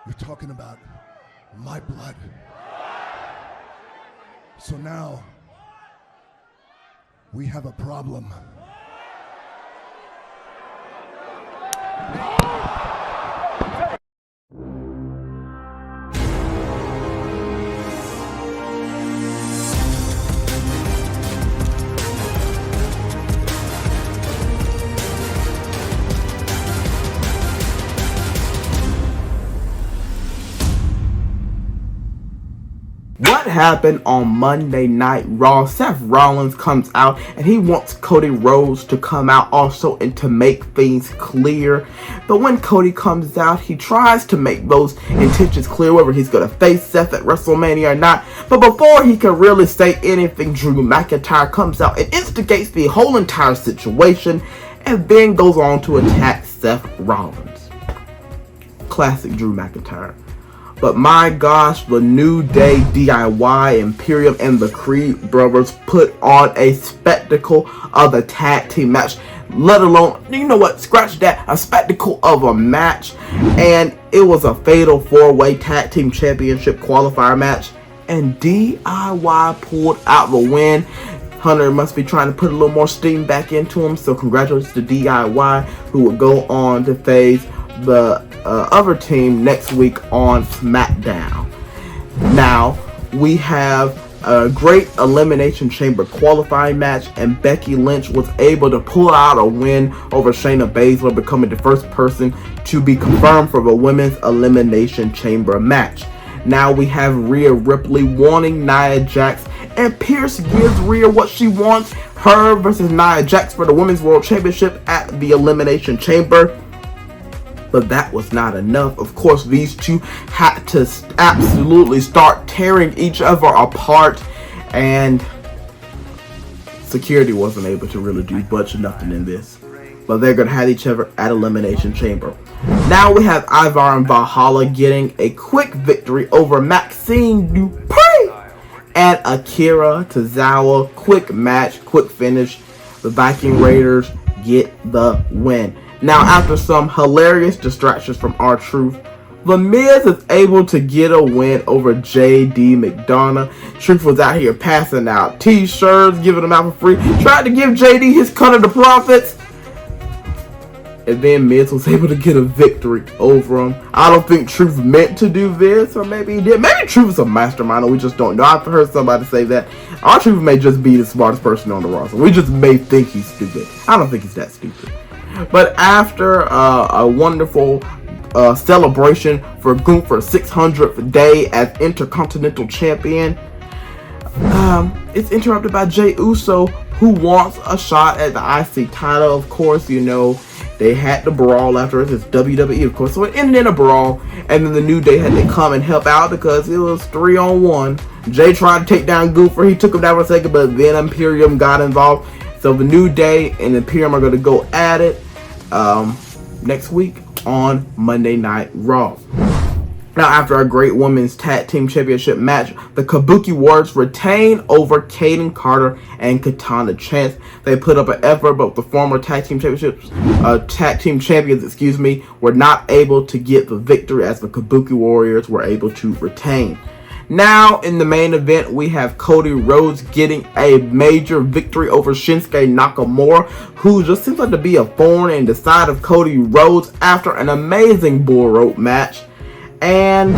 You're talking about my blood. So now we have a problem. What happened on Monday Night Raw? Seth Rollins comes out and he wants Cody Rhodes to come out also and to make things clear. But when Cody comes out, he tries to make those intentions clear, whether he's going to face Seth at WrestleMania or not. But before he can really say anything, Drew McIntyre comes out and instigates the whole entire situation and then goes on to attack Seth Rollins. Classic Drew McIntyre. But my gosh, the New Day, DIY, Imperium, and the Creed brothers put on a spectacle of a tag team match. Let alone, you know what, scratch that, a spectacle of a match. And it was a fatal 4-way tag team championship qualifier match. And DIY pulled out the win. Hunter must be trying to put a little more steam back into him. So congratulations to DIY, who will go on to face the other team next week on SmackDown. Now we have a great Elimination Chamber qualifying match, and Becky Lynch was able to pull out a win over Shayna Baszler, becoming the first person to be confirmed for the Women's Elimination Chamber match. Now we have Rhea Ripley wanting Nia Jax, and Pierce gives Rhea what she wants, her versus Nia Jax for the Women's World Championship at the Elimination Chamber. But that was not enough. Of course, these two had to absolutely start tearing each other apart, and security wasn't able to really do much of nothing in this. But they're going to have each other at Elimination Chamber. Now we have Ivar and Valhalla getting a quick victory over Maxine Dupri and Akira Tozawa. Quick match, quick finish. The Viking Raiders get the win. Now, after some hilarious distractions from R-Truth, The Miz is able to get a win over J.D. McDonough. Truth was out here passing out t-shirts, giving them out for free, tried to give J.D. his cut of the profits, and then Miz was able to get a victory over him. I don't think Truth meant to do this, or maybe he did. Maybe Truth is a mastermind, and we just don't know. I've heard somebody say that. R-Truth may just be the smartest person on the roster. We just may think he's stupid. I don't think he's that stupid. But after a wonderful celebration for Gunther's 600th day as Intercontinental Champion, it's interrupted by Jey Uso, who wants a shot at the IC title. Of course, you know, they had the brawl afterwards. It's WWE, of course, so it ended in a brawl. And then the New Day had to come and help out because it was 3-on-1. Jey tried to take down Gunther. He took him down for a second, but then Imperium got involved. So the New Day and Imperium are going to go at it next week on Monday Night Raw. Now, after a great women's tag team championship match, the Kabuki Warriors retain over Kaden Carter and Katana Chance. They put up an effort, but the former tag team champions, were not able to get the victory as the Kabuki Warriors were able to retain. Now, in the main event, we have Cody Rhodes getting a major victory over Shinsuke Nakamura, who just seems like to be a thorn in the side of Cody Rhodes after an amazing bull rope match. And,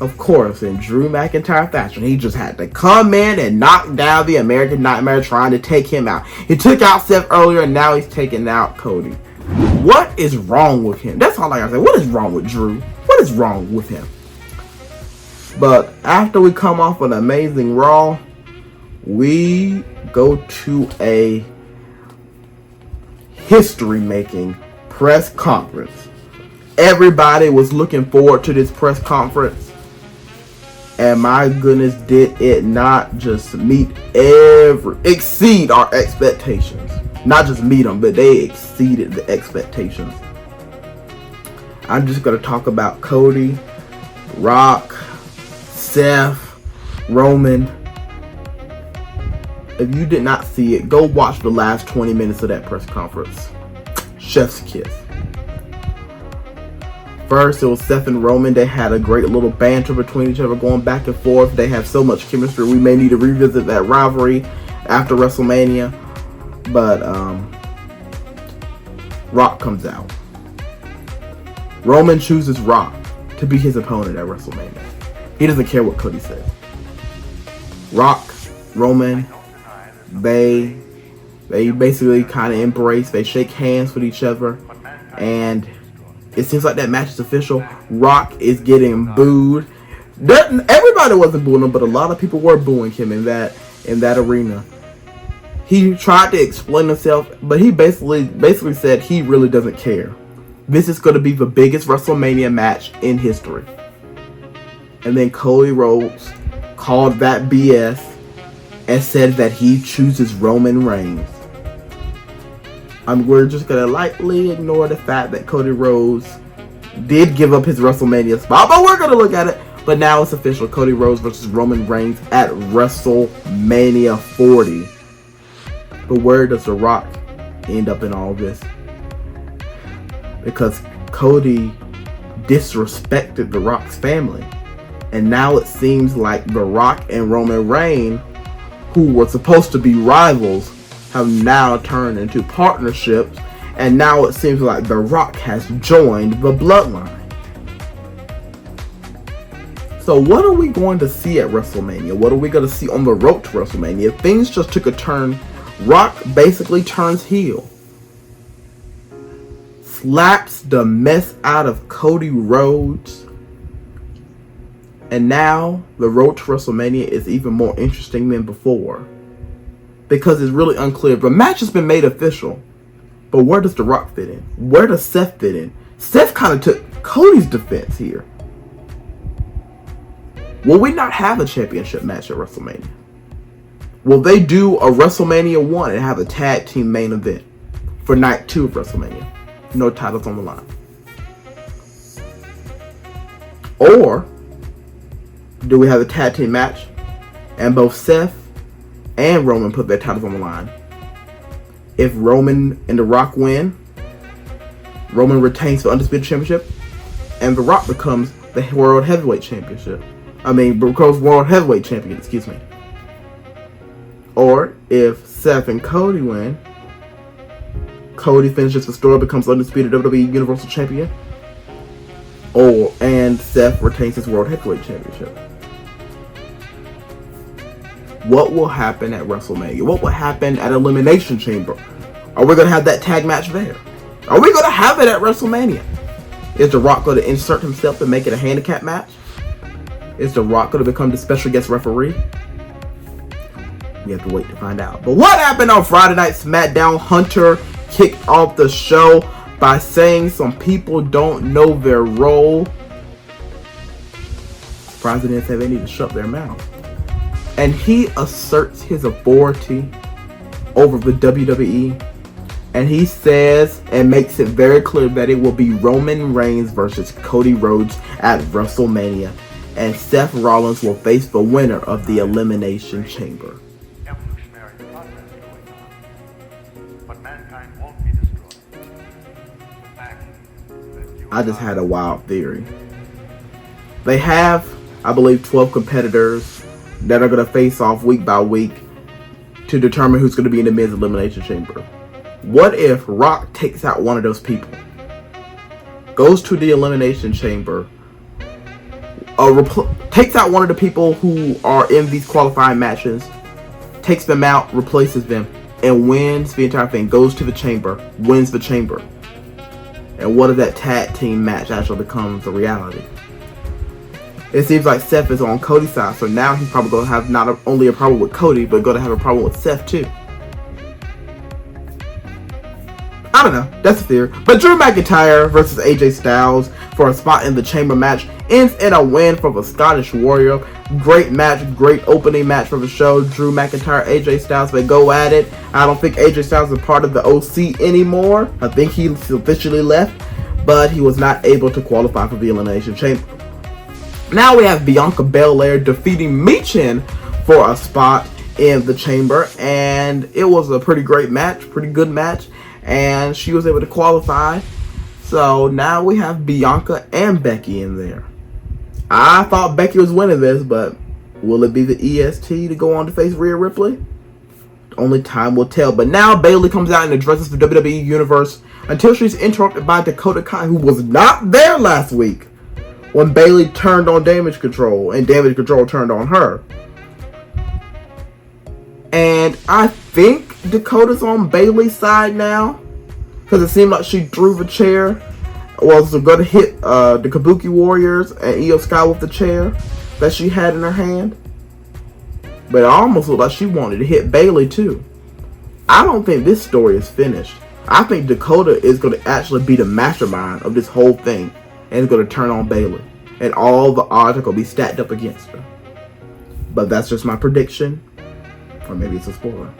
of course, in Drew McIntyre fashion, he just had to come in and knock down the American Nightmare trying to take him out. He took out Seth earlier, and now he's taking out Cody. What is wrong with him? That's all I gotta say. What is wrong with Drew? What is wrong with him? But after we come off an amazing Raw, we go to a history-making press conference. Everybody was looking forward to this press conference, and my goodness, did it not just exceed our expectations. Not just meet them, but they exceeded the expectations. I'm just going to talk about Cody, Rock, Seth, Roman. If you did not see it, go watch the last 20 minutes of that press conference. Chef's kiss. First, it was Seth and Roman. They had a great little banter between each other, going back and forth. They have so much chemistry. We may need to revisit that rivalry after WrestleMania. But Rock comes out. Roman chooses Rock to be his opponent at WrestleMania. He doesn't care what Cody says. Rock, Roman, they basically kind of embrace. They shake hands with each other, and it seems like that match is official. Rock is getting booed. Everybody wasn't booing him, but a lot of people were booing him in that arena. He tried to explain himself, but he basically said he really doesn't care. This is going to be the biggest WrestleMania match in history. And then Cody Rhodes called that BS and said that he chooses Roman Reigns. We're just going to lightly ignore the fact that Cody Rhodes did give up his WrestleMania spot, but we're going to look at it. But now it's official. Cody Rhodes versus Roman Reigns at WrestleMania 40. But where does The Rock end up in all this? Because Cody disrespected The Rock's family. And now it seems like The Rock and Roman Reigns, who were supposed to be rivals, have now turned into partnerships, and now it seems like The Rock has joined the bloodline. So what are we going to see at WrestleMania? What are we going to see on the road to WrestleMania? Things just took a turn. Rock basically turns heel, slaps the mess out of Cody Rhodes, and now the road to WrestleMania is even more interesting than before. Because it's really unclear. The match has been made official. But where does The Rock fit in? Where does Seth fit in? Seth kind of took Cody's defense here. Will we not have a championship match at WrestleMania? Will they do a WrestleMania 1 and have a tag team main event for night 2 of WrestleMania? No titles on the line. Or do we have a tag team match and both Seth and Roman put their titles on the line? If Roman and The Rock win, Roman retains the Undisputed Championship, and The Rock becomes the World Heavyweight Championship. Becomes World Heavyweight Champion, excuse me. Or if Seth and Cody win, Cody finishes the story, becomes Undisputed WWE Universal Champion, and Seth retains his World Heavyweight Championship. What will happen at WrestleMania? What will happen at Elimination Chamber? Are we going to have that tag match there? Are we going to have it at WrestleMania? Is The Rock going to insert himself and make it a handicap match? Is The Rock going to become the special guest referee? We have to wait to find out. But what happened on Friday Night SmackDown? Hunter kicked off the show by saying some people don't know their role. Surprised they didn't say they need to shut their mouth. And he asserts his authority over the WWE. And he says and makes it very clear that it will be Roman Reigns versus Cody Rhodes at WrestleMania. And Seth Rollins will face the winner of the Elimination Chamber. I just had a wild theory. They have, I believe, 12 competitors that are going to face off week by week to determine who's going to be in the men's Elimination Chamber. What if Rock takes out one of those people, goes to the Elimination Chamber, takes out one of the people who are in these qualifying matches, takes them out, replaces them, and wins the entire thing, goes to the chamber, wins the chamber. And what if that tag team match actually becomes a reality? It seems like Seth is on Cody's side, so now he's probably going to have not only a problem with Cody, but going to have a problem with Seth too. I don't know. That's a theory. But Drew McIntyre versus AJ Styles for a spot in the Chamber match ends in a win for the Scottish Warrior. Great match. Great opening match for the show. Drew McIntyre, AJ Styles, they go at it. I don't think AJ Styles is part of the OC anymore. I think he officially left, but he was not able to qualify for the Elimination Chamber. Now we have Bianca Belair defeating Michin for a spot in the Chamber, and it was a pretty great match, pretty good match, and she was able to qualify. So now we have Bianca and Becky in there. I thought Becky was winning this, but will it be the EST to go on to face Rhea Ripley? Only time will tell. But now Bayley comes out and addresses the WWE Universe until she's interrupted by Dakota Kai, who was not there last week when Bayley turned on Damage Control and Damage Control turned on her. And I think Dakota's on Bayley's side now, because it seemed like she threw the chair. Was going to hit the Kabuki Warriors and Io Sky with the chair that she had in her hand. But it almost looked like she wanted to hit Bayley too. I don't think this story is finished. I think Dakota is going to actually be the mastermind of this whole thing and is going to turn on Bayley. And all the odds are going to be stacked up against her. But that's just my prediction. Or maybe it's a spoiler.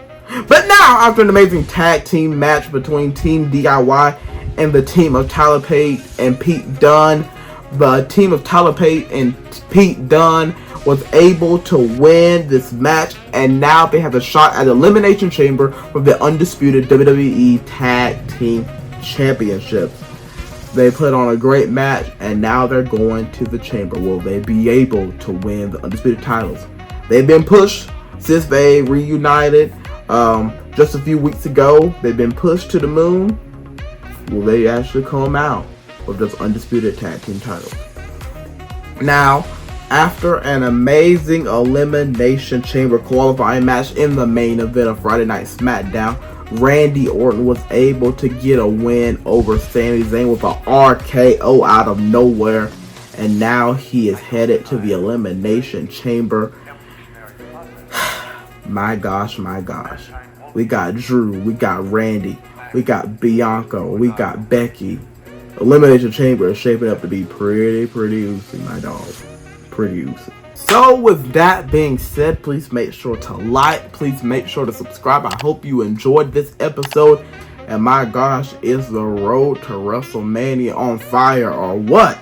But now, after an amazing tag team match between Team DIY and the team of Tyler Pate and Pete Dunne, the team of Tyler Pate and Pete Dunne was able to win this match, and now they have a shot at Elimination Chamber for the undisputed WWE Tag Team Championships. They put on a great match, and now they're going to the Chamber. Will they be able to win the undisputed titles? They've been pushed since they reunited just a few weeks ago. They've been pushed to the moon. Will they actually come out with those undisputed tag team titles? Now, after an amazing Elimination Chamber qualifying match in the main event of Friday Night SmackDown, Randy Orton was able to get a win over Sami Zayn with an RKO out of nowhere, and now he is headed to the Elimination Chamber. My gosh, my gosh. We got Drew, we got Randy, we got Bianca, we got Becky. Elimination Chamber is shaping up to be pretty oozy, my dog. Pretty oozy. So with that being said, please make sure to like, please make sure to subscribe. I hope you enjoyed this episode. And my gosh, is the road to WrestleMania on fire or what?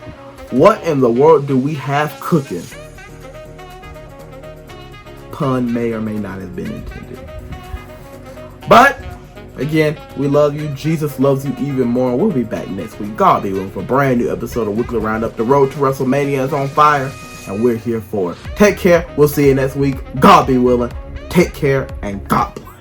What in the world do we have cooking? Pun may or may not have been intended. But again, we love you. Jesus loves you even more. We'll be back next week. God be willing for a brand new episode of Weekly Roundup. The road to WrestleMania is on fire, and we're here for it. Take care. We'll see you next week. God be willing. Take care, and God bless.